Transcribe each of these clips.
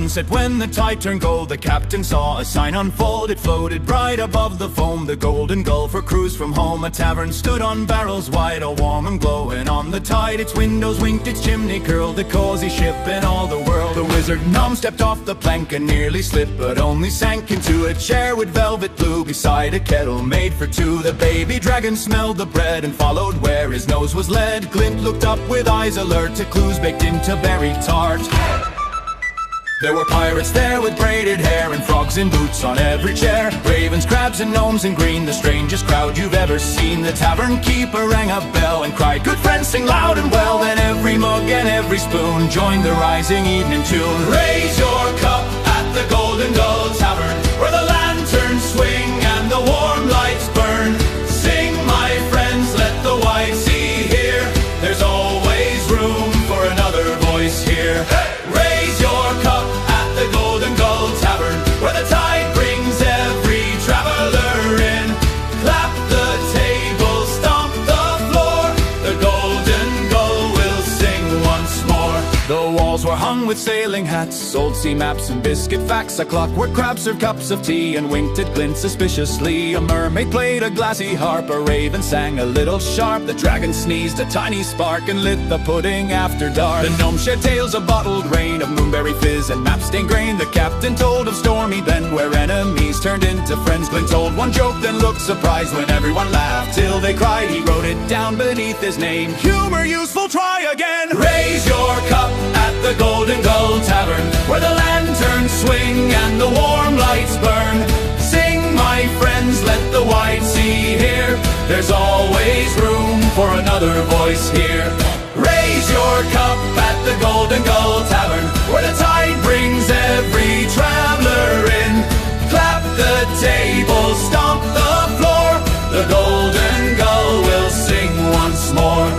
sunset when the tide turned gold, the captain saw a sign unfold. It floated bright above the foam, the Golden Gull for cruise from home. A tavern stood on barrels wide, all warm and glowing on the tide. Its windows winked, its chimney curled, the cozy ship in all the world. The wizard gnome stepped off the plank and nearly slipped, but only sank into a chair with velvet blue beside a kettle made for two. The baby dragon smelled the bread and followed where his nose was led. Glint looked up with eyes alert to clues baked into berry tart. There were pirates there with braided hair and frogs in boots on every chair. Ravens, crabs and gnomes in green, the strangest crowd you've ever seen. The tavern keeper rang a bell and cried, "Good friends, sing loud and well." Then every mug and every spoon joined the rising evening tune. Raise your cup at the Golden Gull Tavern, where the lanterns swing and the warm lights burn. Sing, my friends, let the wide sea hear. There's always room for another voice here. Hey! Raise your cup at the Golden Gull Tavern, where the tide brings every traveler in. Clap the table, stomp the floor, the Golden Gull will sing once more. The walls were hung with sailing hats, old sea maps and biscuit facts. A clockwork crab served cups of tea and winked at Glint suspiciously. A mermaid played a glassy harp, a raven sang a little sharp. The dragon sneezed a tiny spark and lit the pudding after dark. The gnome shed tales of bottled rain, of Moonberry Fizz and map-stained grain. The captain told of stormy Bend, where enemies turned into friends. Glint told one joke, then looked surprised when everyone laughed till they cried. He wrote it down beneath his name. Humor useful, try again. Raise your cup at the Golden Gull Tavern, where the lanterns swing and the warm lights burn. Sing, my friends, let the wide sea hear. There's always room for another voice here. Raise your cup at the Golden Gull Tavern, where the tide brings every traveler in. Clap the table, stomp the floor, the Golden Gull will sing once more.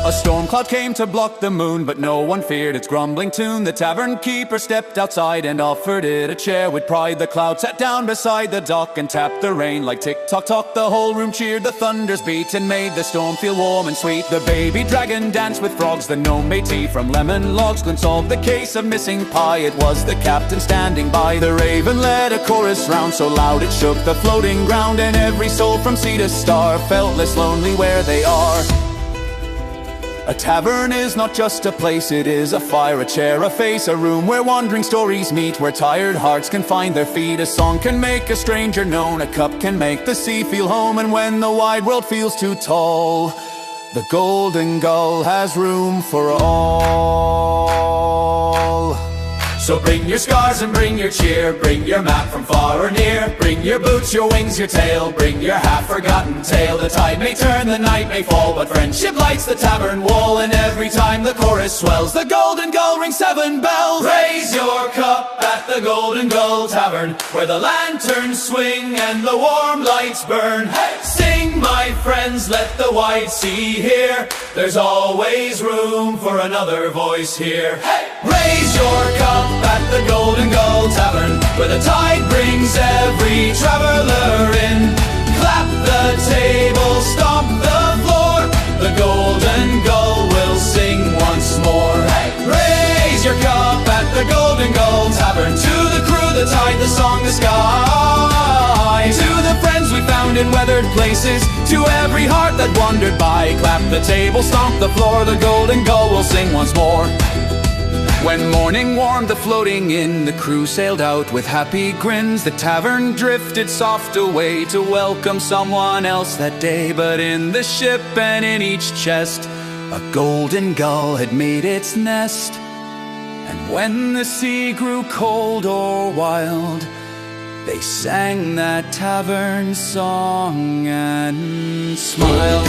A storm cloud came to block the moon, but no one feared its grumbling tune. The tavern keeper stepped outside and offered it a chair with pride. The cloud sat down beside the dock and tapped the rain like tick-tock-tock. The whole room cheered, the thunders beat and made the storm feel warm and sweet. The baby dragon danced with frogs, the gnome made tea from lemon logs. Glint solved the case of missing pie, it was the captain standing by. The raven led a chorus round so loud it shook the floating ground, and every soul from sea to star felt less lonely where they are. A tavern is not just a place, it is a fire, a chair, a face, a room where wandering stories meet, where tired hearts can find their feet. A song can make a stranger known, a cup can make the sea feel home. And when the wide world feels too tall, the Golden Gull has room for all. So bring your scars and bring your cheer, bring your map from far or near. Bring your boots, your wings, your tail, bring your half-forgotten tale. The tide may turn, the night may fall, but friendship lights the tavern wall. And every time the chorus swells, the Golden Gull rings 7 bells. Raise your cup at the Golden Gull Tavern, where the lanterns swing and the warm lights burn. Hey! Sing, my friends, let the wide sea hear. There's always room for another voice here. Hey! Raise your cup at the Golden Gull Tavern, where the tide brings every traveler in. Clap the table, stomp the floor, the Golden Gull will sing once more. Hey! Raise your cup at the Golden Gull Tavern, to the crew, the tide, the song, the sky. To the friends we found in weathered places, to every heart that wandered by. Clap the table, stomp the floor, the Golden Gull will sing once more. When morning warmed the floating inn, the crew sailed out with happy grins. The tavern drifted soft away to welcome someone else that day. But in the ship and in each chest, a golden gull had made its nest. And when the sea grew cold or wild, they sang that tavern song and smiled.